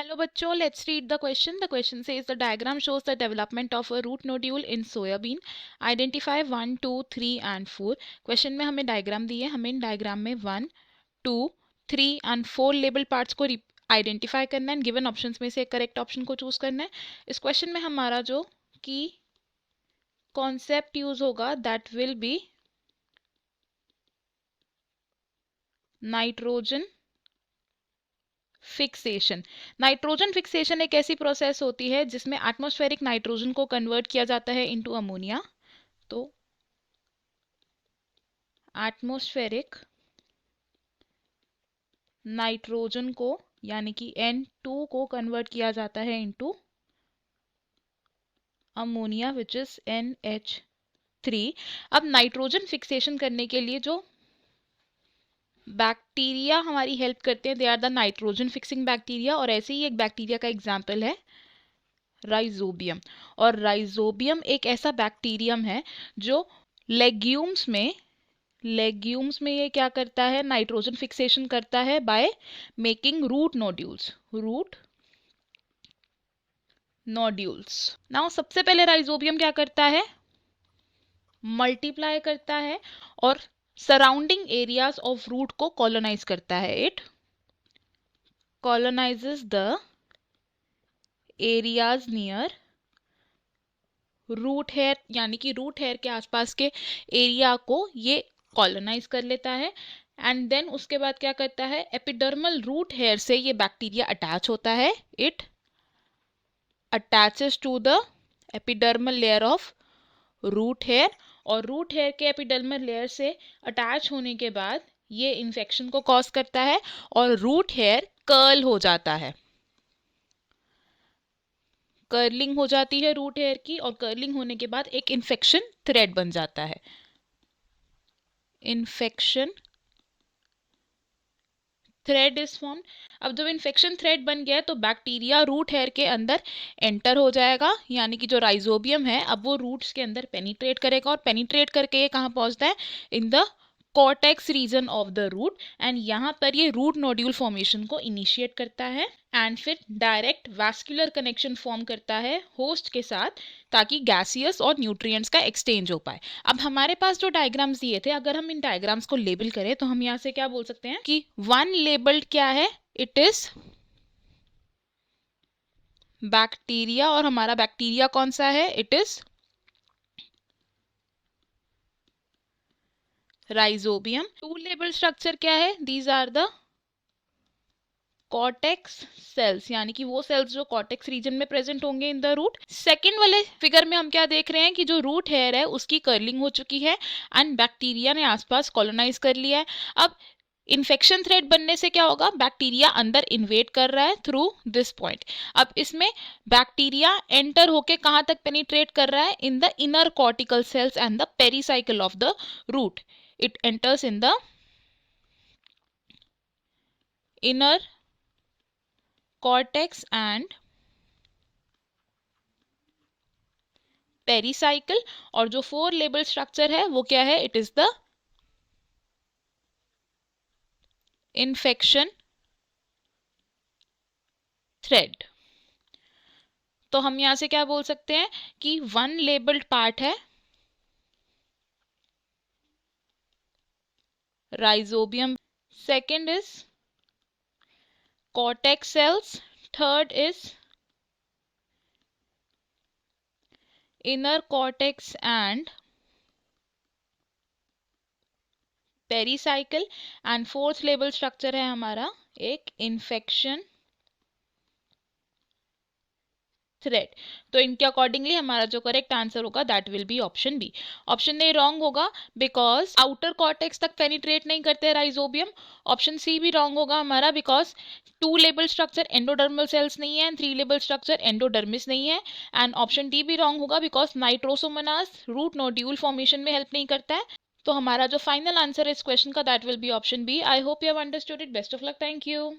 Hello बच्चों, let's read the question. The question says the diagram shows the development of a root nodule in soyabean. Identify 1, 2, 3 and 4. Question में हमें diagram दी है, हमें in diagram में 1, 2, 3 and 4 label parts को identify करना है. Given options में से एक करेक्ट ऑप्शन को चूज करना है. इस क्वेश्चन में हमारा जो की कॉन्सेप्ट यूज होगा that will B nitrogen fixation. Nitrogen fixation एक ऐसी प्रोसेस होती है जिसमें एटमॉस्फेरिक नाइट्रोजन को कन्वर्ट किया जाता है इनटू अमोनिया. तो एटमॉस्फेरिक नाइट्रोजन को यानी कि N2 को कन्वर्ट किया जाता है into ammonia which is NH3. अब नाइट्रोजन फिक्सेशन करने के लिए जो बैक्टीरिया हमारी हेल्प करते हैं they are the nitrogen fixing bacteria. और ऐसे ही एक बैक्टीरिया का एग्जाम्पल है राइजोबियम. और राइजोबियम एक ऐसा बैक्टीरियम है जो लेग्यूम्स में ये क्या करता है, नाइट्रोजन फिक्सेशन करता है by making root nodules. Now सबसे पहले राइजोबियम क्या करता है, मल्टीप्लाई करता है और सराउंडिंग एरियाज ऑफ रूट को कॉलोनाइज करता है. It colonises the areas near root hair, यानी कि रूट हेयर के आसपास के एरिया को ये कॉलोनाइज कर लेता है. एंड देन उसके बाद क्या करता है, एपिडर्मल रूट हेयर से ये बैक्टीरिया अटैच होता है. It attaches to the epidermal layer of root hair. और रूट हेयर के एपिडर्मल लेयर से अटैच होने के बाद ये इन्फेक्शन को कॉज करता है और रूट हेयर कर्ल हो जाता है. कर्लिंग हो जाती है रूट हेयर की और कर्लिंग होने के बाद एक इन्फेक्शन थ्रेड बन जाता है. Infection thread is form. अब जब इन्फेक्शन थ्रेड बन गया है तो बैक्टीरिया रूट हेयर के अंदर एंटर हो जाएगा, यानी कि जो राइजोबियम है अब वो रूट्स के अंदर पेनिट्रेट करेगा और पेनिट्रेट करके ये कहाँ पहुंचता है, in the cortex region of the root. And यहाँ पर ये रूट नोड्यूल फॉर्मेशन को इनिशिएट करता है एंड फिर डायरेक्ट वैस्कुलर कनेक्शन फॉर्म करता है होस्ट के साथ ताकि गैसियस और न्यूट्रिएंट्स का एक्सचेंज हो पाए. अब हमारे पास जो डायग्राम्स दिए थे, अगर हम इन डायग्राम्स को लेबल करें तो हम यहाँ से क्या बोल सकते हैं कि वन लेबल्ड क्या है, इट इज बैक्टीरिया. और हमारा बैक्टीरिया कौन सा है, it is rhizobium. Two label structure क्या है, these are the cortex cells, यानी कि वो सेल्स जो कॉर्टेक्स रीजन में प्रेजेंट होंगे इन द रूट. सेकेंड वाले फिगर में हम क्या देख रहे हैं कि जो रूट हेयर है उसकी कर्लिंग हो चुकी है एंड बैक्टीरिया ने आसपास कॉलोनाइज कर लिया है. अब इन्फेक्शन थ्रेड बनने से क्या होगा, बैक्टीरिया अंदर इन्वेट कर रहा है थ्रू दिस पॉइंट. अब इसमें बैक्टीरिया एंटर होके कहाँ तक पेनिट्रेट कर रहा है, in the inner cortical cells and the pericycle of the root. It enters in the inner cortex and pericycle. और जो 4 लेबल स्ट्रक्चर है वो क्या है, it is the infection thread. तो हम यहां से क्या बोल सकते हैं कि वन लेबल्ड पार्ट है rhizobium, second is cortex cells, third is inner cortex and pericycle. And fourth label structure है हमारा एक इन्फेक्शन थ्रेड. तो इनके अकॉर्डिंगली हमारा जो करेक्ट आंसर होगा that will be option B. Option A wrong होगा बिकॉज आउटर कॉर्टेक्स तक पेनिट्रेट नहीं करते राइजोबियम. ऑप्शन सी भी रॉन्ग होगा हमारा because 2 label structure endodermal cells नहीं है एंड 3 लेबल स्ट्रक्चर एंडोडर्मिस नहीं है. एंड ऑप्शन डी भी रॉन्ग होगा because nitrosomonas root nodule formation में हेल्प नहीं करता है. तो हमारा जो फाइनल आंसर है इस क्वेश्चन का that will be option B. I hope you have understood it. Best of luck. Thank you.